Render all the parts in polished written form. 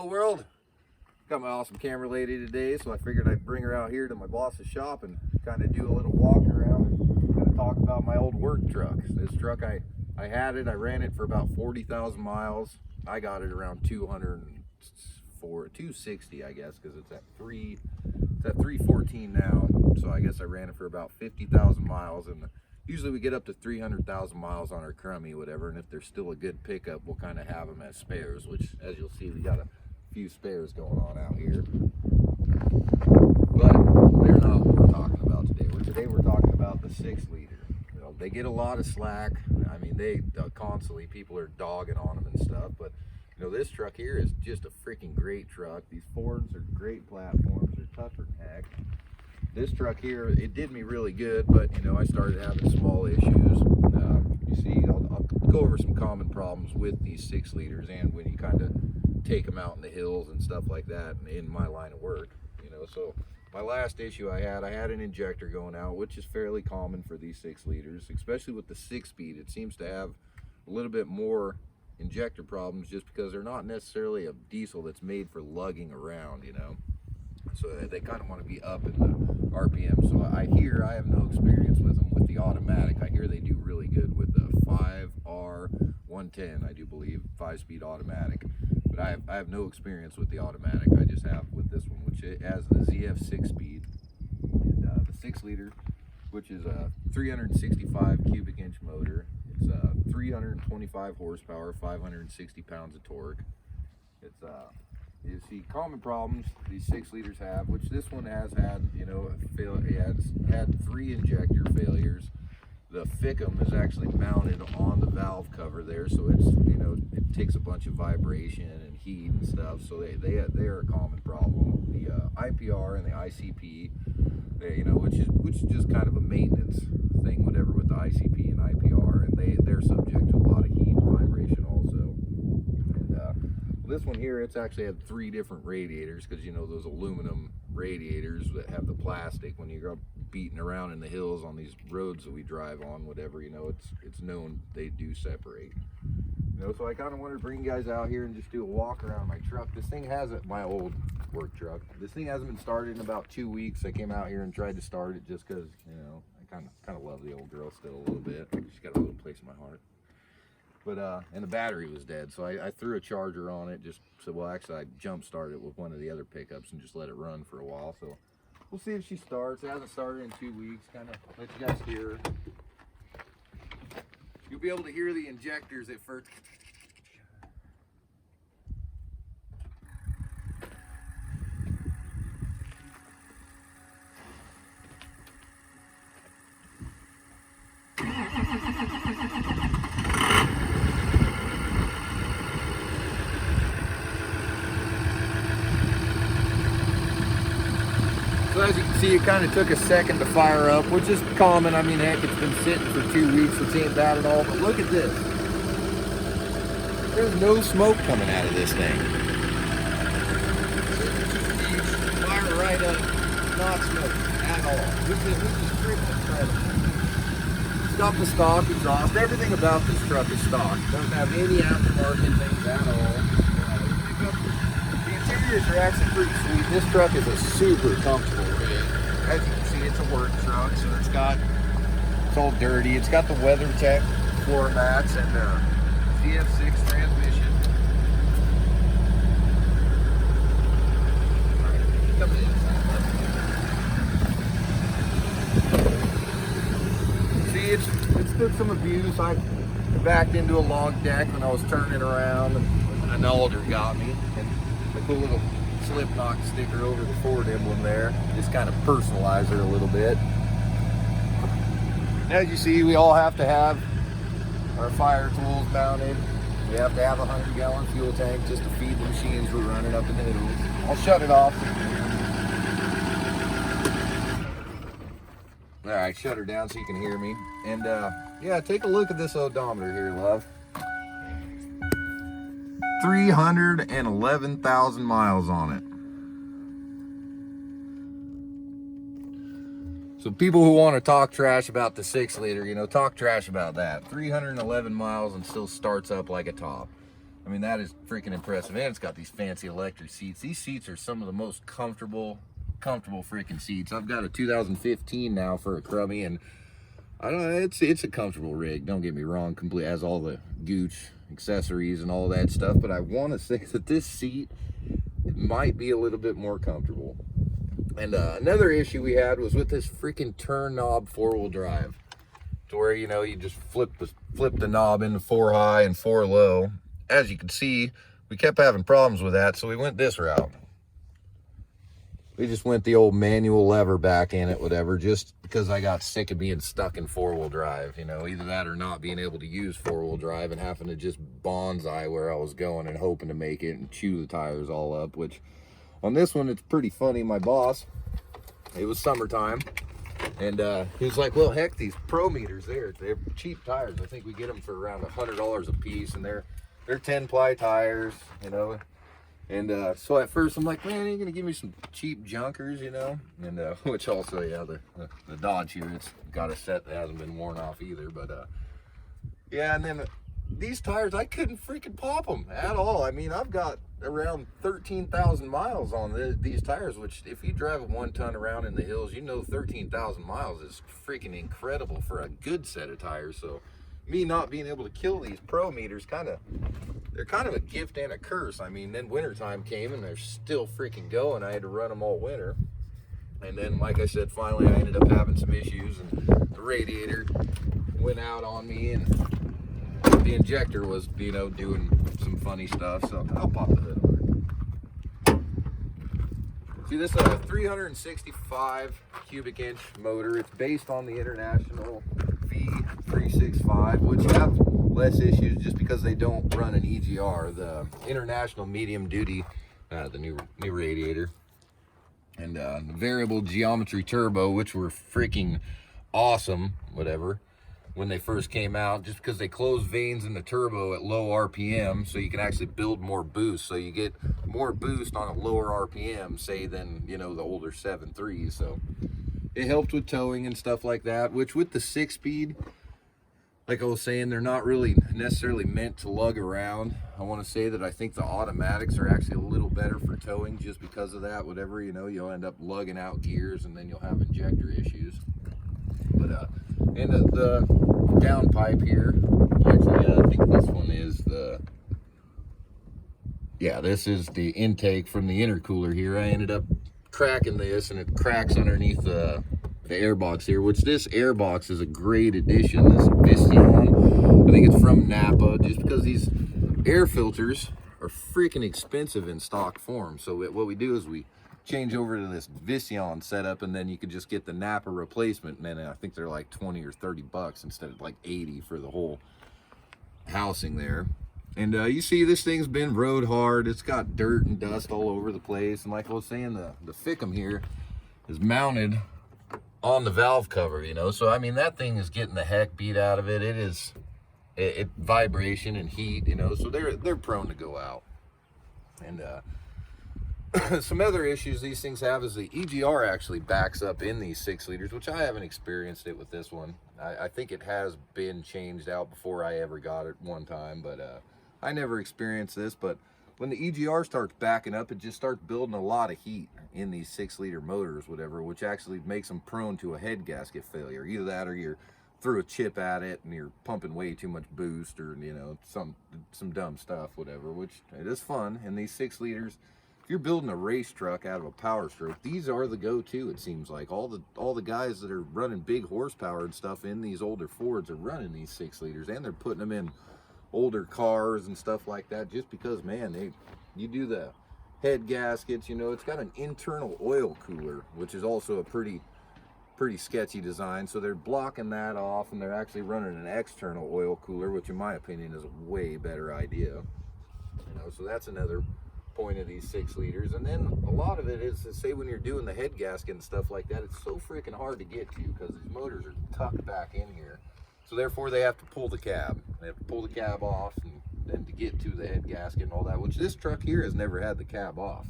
Hello world. Got my awesome camera lady today, so I figured I'd bring her out here to my boss's shop and kind of do a little walk around and kind of talk about my old work truck. This truck, I ran it for about 40,000 miles. I got it around 260, I guess, because it's at 314 now. So I guess I ran it for about 50,000 miles, and usually we get up to 300,000 miles on our crummy, whatever, and if there's still a good pickup, we'll kind of have them as spares, which, as you'll see, we got a few spares going on out here. But they're not what we're talking about today. Today we're talking about the 6-liter. You know, they get a lot of slack. I mean, they constantly, people are dogging on them and stuff, but you know, this truck here is just a freaking great truck. These Fords are great platforms. They're tougher than heck. This truck here, it did me really good, but you know, I started having small issues. You see, I'll go over some common problems with these 6-liters and when you kind of take them out in the hills and stuff like that in my line of work, you know. So my last issue I had an injector going out, which is fairly common for these 6-liters, especially with the 6-speed. It seems to have a little bit more injector problems just because they're not necessarily a diesel that's made for lugging around, you know. So they kind of want to be up in the RPM. So I have no experience with them with the automatic. I hear they do really good with the 5R110, I do believe, 5-speed automatic. But I have no experience with the automatic. I just have with this one, which it has the ZF 6-speed, and the 6-liter, which is a 365 cubic inch motor. It's 325 horsepower, 560 pounds of torque. It's you see common problems these 6-liters have, which this one has had, you know, it has had 3 injector failures. The FICM is actually mounted on the valve cover there, so it's, you know, it takes a bunch of vibration and heat and stuff, so they are a common problem. The IPR and the ICP, you know, which is just kind of a maintenance thing, whatever, with the ICP and IPR, and they're subject to a lot of heat and vibration also. And this one here, it's actually had 3 different radiators, because you know those aluminum radiators that have the plastic, when you go beating around in the hills on these roads that we drive on, whatever, you know, it's known they do separate. You know, so I kind of wanted to bring you guys out here and just do a walk around my truck. This thing hasn't, my old work truck, this thing hasn't been started in about 2 weeks. I came out here and tried to start it just because, you know, I kind of love the old girl still a little bit. She's got a little place in my heart. But and the battery was dead, so I threw a charger on it. Just so, well, actually I jump started it with one of the other pickups and just let it run for a while. So we'll see if she starts. It hasn't started in 2 weeks. Kind of let you guys hear her. You'll be able to hear the injectors at first. So as you can see, it kind of took a second to fire up, which is common. I mean, heck, it's been sitting for 2 weeks, which ain't bad at all. But look at this. There's no smoke coming out of this thing. Fire right up, not smoke at all. This is freaking incredible. It's got the stock exhaust. Everything about this truck is stock. It doesn't have any aftermarket things at all. Are actually pretty sweet. This truck is a super comfortable rig. As you can see, it's a work truck, so it's all dirty. It's got the WeatherTech floor mats and ZF6 transmission. Come in. See, it's took some abuse. I backed into a log deck when I was turning around, and an alder got me. And the cool little Slipknot sticker over the Ford emblem there. Just kind of personalize it a little bit. As you see, we all have to have our fire tools mounted. We have to have a 100-gallon fuel tank just to feed the machines we're running up in the hills. I'll shut it off. All right, shut her down so you can hear me. And yeah, take a look at this odometer here, love. 311,000 miles on it. So people who want to talk trash about the 6-liter, you know, talk trash about that. 311 miles and still starts up like a top. I mean, that is freaking impressive. And it's got these fancy electric seats. These seats are some of the most comfortable freaking seats. I've got a 2015 now for a crummy, and I don't know, it's a comfortable rig. Don't get me wrong, complete has all the gooch accessories and all that stuff, but I want to say that this seat might be a little bit more comfortable. And another issue we had was with this freaking turn knob 4-wheel drive, to where, you know, you just flip the knob into 4 high and 4 low. As you can see, we kept having problems with that, so we went this route. We just went the old manual lever back in it, whatever, just because I got sick of being stuck in 4-wheel drive, you know, either that or not being able to use 4-wheel drive and having to just bonsai where I was going and hoping to make it and chew the tires all up. Which on this one, it's pretty funny. My boss, it was summertime, and he was like, well, heck, these Pro meters, they're cheap tires. I think we get them for around $100 a piece, and they're 10-ply tires, you know. And so at first I'm like, man, are you gonna give me some cheap junkers, you know? And which also, yeah, the Dodge here, it's got a set that hasn't been worn off either. But yeah, and then these tires, I couldn't freaking pop them at all. I mean, I've got around 13,000 miles on these tires, which if you drive a 1-ton around in the hills, you know 13,000 miles is freaking incredible for a good set of tires. So me not being able to kill these Pro meters, they're kind of a gift and a curse. I mean, then wintertime came and they're still freaking going. I had to run them all winter. And then, like I said, finally I ended up having some issues, and the radiator went out on me, and the injector was, you know, doing some funny stuff. So I'll pop the hood on it. See, this is a 365 cubic inch motor. It's based on the International F350, which have less issues just because they don't run an EGR, the International Medium Duty, the new radiator, and the variable geometry turbo, which were freaking awesome, whatever, when they first came out, just because they close vanes in the turbo at low RPM, so you can actually build more boost, so you get more boost on a lower RPM, say, than, you know, the older 7.3s. So it helped with towing and stuff like that, which with the 6-speed, like I was saying, they're not really necessarily meant to lug around. I want to say that I think the automatics are actually a little better for towing just because of that. Whatever, you know, you'll end up lugging out gears and then you'll have injector issues. But and the downpipe here, actually, I think this one is this is the intake from the intercooler here. I ended up cracking this, and it cracks underneath the air box here, which this air box is a great addition. This Visteon, I think it's from Napa, just because these air filters are freaking expensive in stock form. So what we do is we change over to this Visteon setup, and then you could just get the Napa replacement, and then I think they're like 20 or 30 bucks instead of like 80 for the whole housing there. And you see, this thing's been rode hard. It's got dirt and dust all over the place, and like I was saying, the Fickum here is mounted on the valve cover, you know. So I mean, that thing is getting the heck beat out of it. It vibration and heat, you know, so they're prone to go out. And some other issues these things have is the EGR actually backs up in these 6 liters, which I haven't experienced it with this one. I think it has been changed out before I ever got it one time, but I never experienced this. But when the EGR starts backing up, it just starts building a lot of heat in these 6-liter motors, whatever, which actually makes them prone to a head gasket failure. Either that, or you're threw a chip at it and you're pumping way too much boost, or, you know, some dumb stuff, whatever, which it is fun. And these 6 liters, if you're building a race truck out of a Powerstroke, these are the go-to. It seems like all the guys that are running big horsepower and stuff in these older Fords are running these 6 liters, and they're putting them in older cars and stuff like that, just because, man, you do the head gaskets, you know, it's got an internal oil cooler, which is also a pretty sketchy design. So they're blocking that off, and they're actually running an external oil cooler, which in my opinion is a way better idea, you know. So that's another point of these 6 liters. And then a lot of it is, say, when you're doing the head gasket and stuff like that, it's so freaking hard to get to because these motors are tucked back in here. So therefore they have to pull the cab. They have to pull the cab off, and then to get to the head gasket and all that, which this truck here has never had the cab off.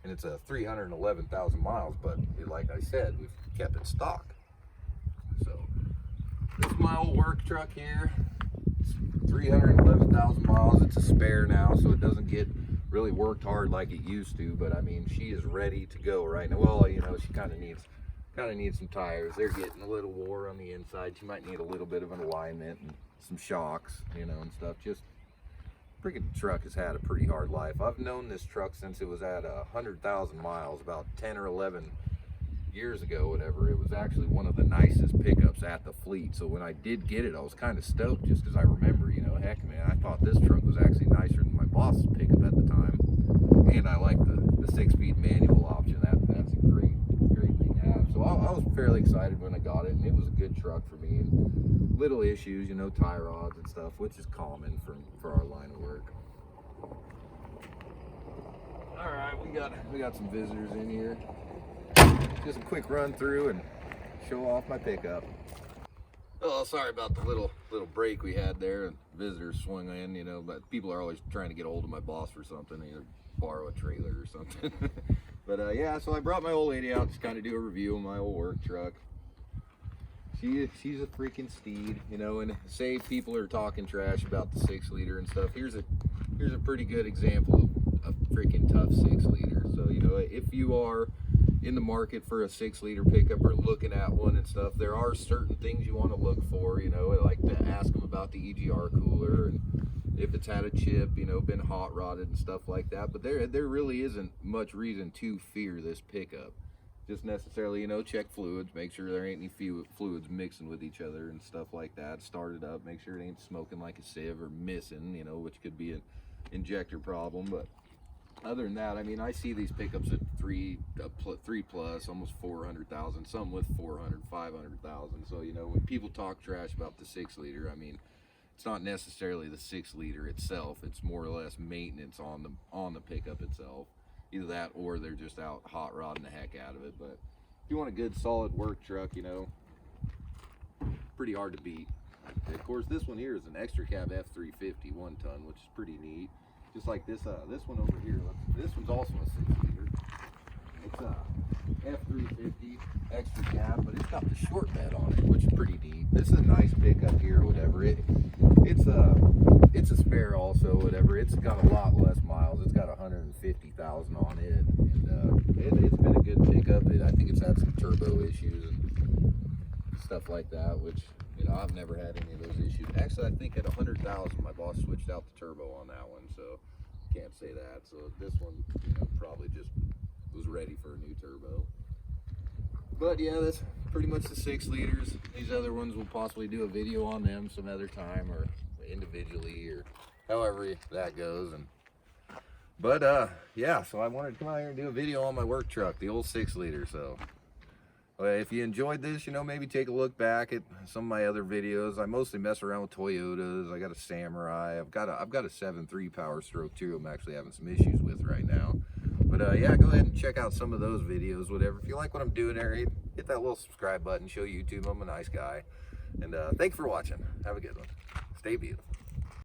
And it's a 311,000 miles, but like I said, we've kept it stock. So this is my old work truck here. 311,000 miles. It's a spare now, so it doesn't get really worked hard like it used to, but I mean, she is ready to go right now. Well, you know, she kind of needs some tires. They're getting a little wore on the inside. She might need a little bit of an alignment and some shocks, you know, and stuff. Just freaking truck has had a pretty hard life. I've known this truck since it was at 100,000 miles, about 10 or 11 years ago, whatever. It was actually one of the nicest pickups at the fleet. So when I did get it, I was kind of stoked, just because I remember, you know, heck, man, I thought this truck was actually nicer than my boss's pickup at the time. And I like the 6-speed manual option. That's a great thing to have. So I was fairly excited when I got it, and it was a good truck for me. And little issues, you know, tie rods and stuff, which is common for our line of work. All right, we got some visitors in here. Just a quick run through and show off my pickup. Oh, sorry about the little break we had there. Visitors swung in, you know, but people are always trying to get hold of my boss for something, either borrow a trailer or something. But yeah, so I brought my old lady out to kind of do a review of my old work truck. She's a freaking steed, you know, and say people are talking trash about the 6-liter and stuff. Here's a pretty good example of a freaking tough 6-liter. So, you know, if you are in the market for a 6-liter pickup or looking at one and stuff, there are certain things you want to look for, you know. I like to ask them about the EGR cooler and if it's had a chip, you know, been hot rodded and stuff like that. But there really isn't much reason to fear this pickup. Just necessarily, you know, check fluids, make sure there ain't any fluids mixing with each other and stuff like that. Start it up, make sure it ain't smoking like a sieve or missing, you know, which could be an injector problem. But other than that, I mean, I see these pickups at 3 plus, almost 400,000, some with 400, 500,000. So, you know, when people talk trash about the 6-liter, I mean, it's not necessarily the 6-liter itself. It's more or less maintenance on the pickup itself. Either that or they're just out hot rodding the heck out of it. But if you want a good solid work truck, you know, pretty hard to beat. Of course, this one here is an extra cab F350 1-ton, which is pretty neat. Just like this one over here. This one's also a 6-liter. It's a F350 extra cab, but it's got the short bed on it, which is pretty neat. This is a nice pickup here, whatever. It's a spare also, whatever. It's got a lot less miles. It's got 150,000 on it, and it's been a good pickup. I think it's had some turbo issues and stuff like that, which, you know, I've never had any of those issues. Actually, I think at 100,000, my boss switched out the turbo on that one, so can't say that. So this one, you know, probably just was ready for a new turbo. But yeah, that's pretty much the 6-liters. These other ones, we'll possibly do a video on them some other time, or individually, or however that goes. But yeah, so I wanted to come out here and do a video on my work truck, the old 6-liter. So if you enjoyed this, you know, maybe take a look back at some of my other videos. I mostly mess around with Toyotas. I got a Samurai. I've got a 7.3 Powerstroke too. I'm actually having some issues with right now. But yeah, go ahead and check out some of those videos, whatever. If you like what I'm doing there, hit that little subscribe button, show YouTube I'm a nice guy. And thanks for watching. Have a good one. Stay beautiful.